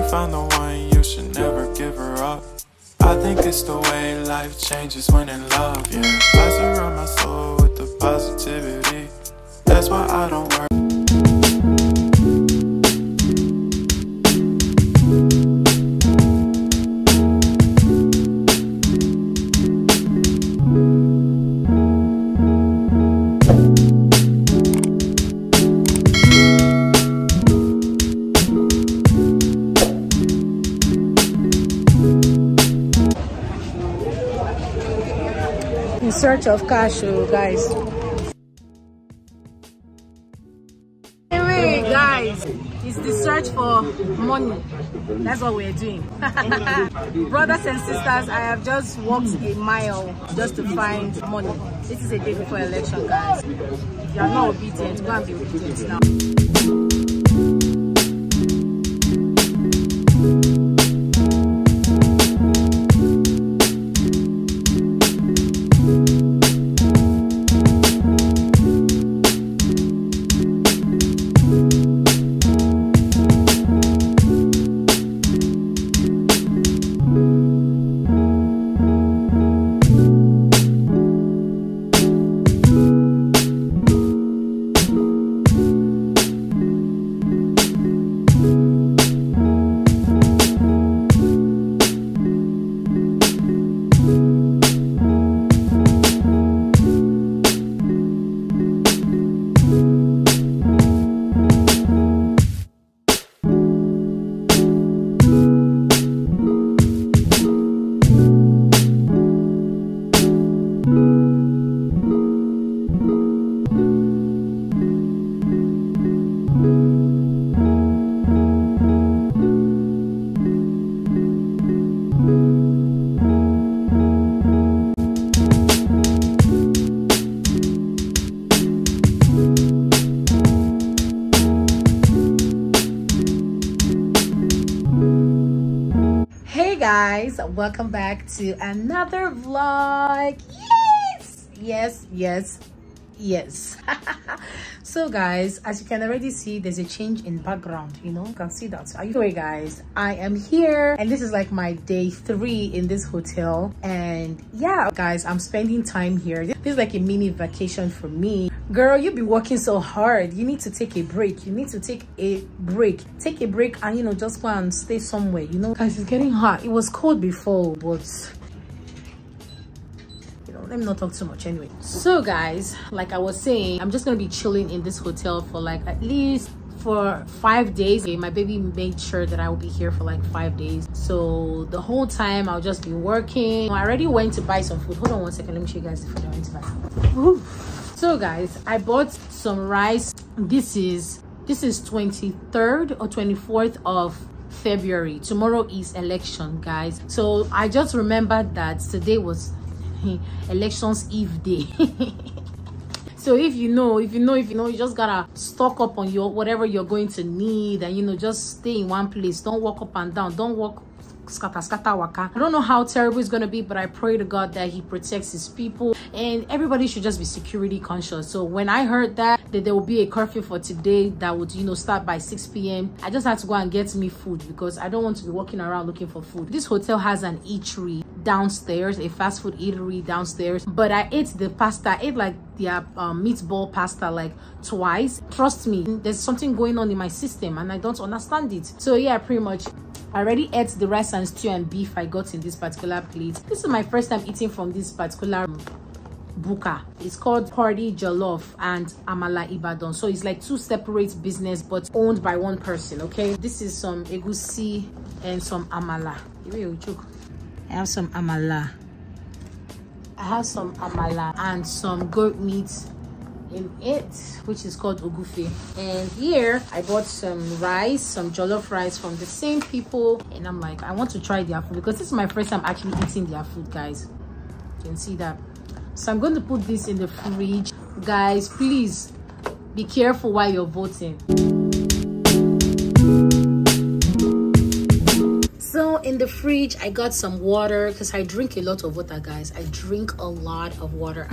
found the one, you should never give her up. I think it's the way life changes when in love, yeah. I surround my soul with the positivity. That's why I don't worry. In search of cash, guys. Anyway, guys, it's the search for money. That's what we're doing. Brothers and sisters, I have just walked a mile just to find money. This is a day before election, guys. If you are not obedient, go and be obedient now. Guys, welcome back to another vlog. Yes. So guys, as you can already see, there's a change in background, you can see that. Anyway guys, I am here and this is like my day 3 in this hotel, and yeah guys, I'm spending time here. This is like a mini vacation for me. Girl, you've been working so hard. You need to take a break. Take a break and just go and stay somewhere, guys. It's getting hot. It was cold before, but let me not talk too much anyway. So guys, like I was saying, I'm just gonna be chilling in this hotel for like at least for 5 days. Okay, my baby made sure that I will be here for like 5 days, so the whole time I'll just be working. I already went to buy some food. Hold on one second, let me show you guys the food I went to buy. Woo. So guys, I bought some rice. This is 23rd or 24th of February. Tomorrow is election, guys, so I just remembered that today was elections eve day. So if you know, you just gotta stock up on your whatever you're going to need, and just stay in one place. Don't walk up and down. Don't walk scatter waka. I don't know how terrible it's gonna be, but I pray to God that he protects his people, and everybody should just be security conscious. So when I heard that there will be a curfew for today that would start by 6 p.m, I just had to go and get me food because I don't want to be walking around looking for food. This hotel has an eatery downstairs, a fast food eatery downstairs, but I ate the pasta. I ate like their meatball pasta like twice. Trust me, there's something going on in my system and I don't understand it. So yeah, pretty much I already ate the rice and stew and beef I got in this particular plate. This is my first time eating from this particular buka. It's called Party Jollof and Amala Ibadan. So it's like 2 separate business but owned by one person. Okay, this is some egusi and some amala. I have some amala. And some goat meat in it, which is called ogufe. And here I bought some rice, some jollof rice from the same people, and I'm like, I want to try their food because this is my first time actually eating their food, guys. You can see that. So I'm going to put this in the fridge. Guys, please be careful while you're voting. So in the fridge I got some water because I drink a lot of water, guys. I drink a lot of water.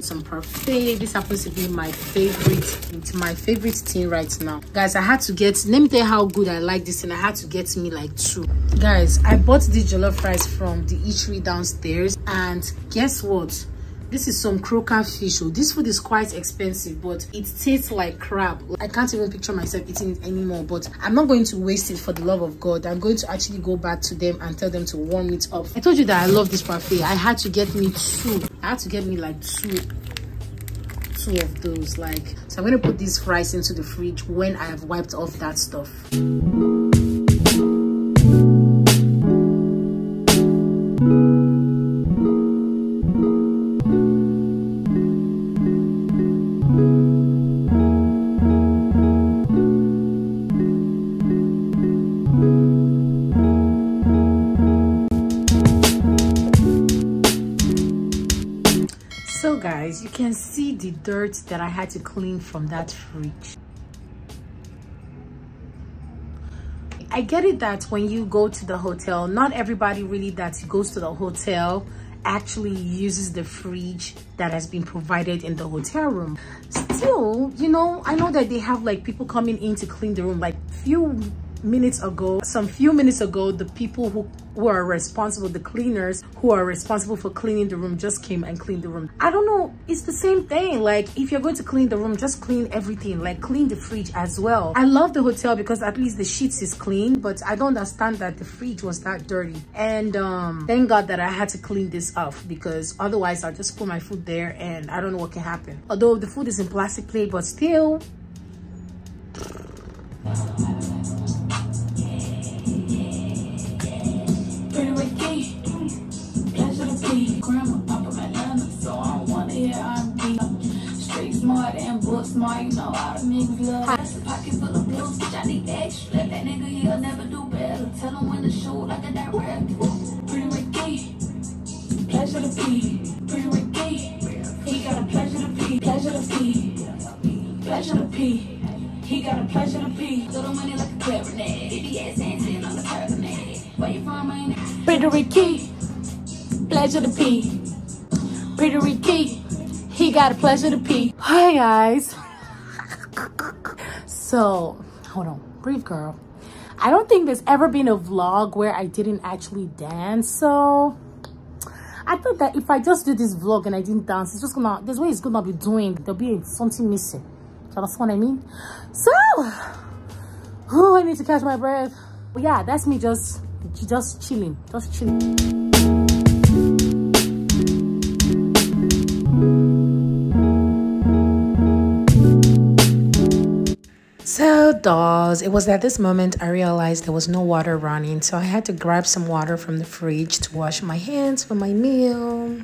Some parfait. This happens to be my favorite. It's my favorite thing right now. Guys, I had to get, let me tell you how good I like this, and I had to get me like 2. Guys, I bought this jollof rice from the eatery downstairs, and guess what? This is some croaker fish. Oh, this food is quite expensive, but it tastes like crab. I can't even picture myself eating it anymore, but I'm not going to waste it for the love of God. I'm going to actually go back to them and tell them to warm it up. I told you that I love this parfait. I had to get me 2. I had to get me like two of those. Like, so I'm going to put this rice into the fridge when I have wiped off that stuff. So guys, you can see the dirt that I had to clean from that fridge. I get it that when you go to the hotel, not everybody really that goes to the hotel actually uses the fridge that has been provided in the hotel room. Still, you know, I know that they have like people coming in to clean the room. Like few minutes ago, the people who are responsible, the cleaners who are responsible for cleaning the room, just came and cleaned the room. I don't know, it's the same thing. Like, if you're going to clean the room, just clean everything, like clean the fridge as well. I love the hotel because at least the sheets is clean, but I don't understand that the fridge was that dirty. And thank God that I had to clean this off, because otherwise I'll just put my food there and I don't know what can happen. Although the food is in plastic plate, but still. Smart and book smart, you know all the niggas love. That's a pocket full of bills, bitch, I need extra. Let that nigga, he'll never do better. Tell him when to shoot like a director. Pretty Ricky, pleasure to be. Pretty Ricky, he got a pleasure to be. Pleasure to be, pleasure to be. He got a pleasure to be. Little money like a clarinet. Idiot hands in on the clarinet. Where you from, man? Pretty Ricky, pleasure to be. Pretty Ricky, he got a pleasure to pee. Hi guys. So hold on, breathe girl. I don't think there's ever been a vlog where I didn't actually dance, so I thought that if I just do this vlog and I didn't dance, it's just gonna, there's way it's gonna be doing, there'll be something missing. So that's what I mean. So I need to catch my breath. But yeah, that's me just chilling. So dolls, it was at this moment I realized there was no water running, so I had to grab some water from the fridge to wash my hands for my meal.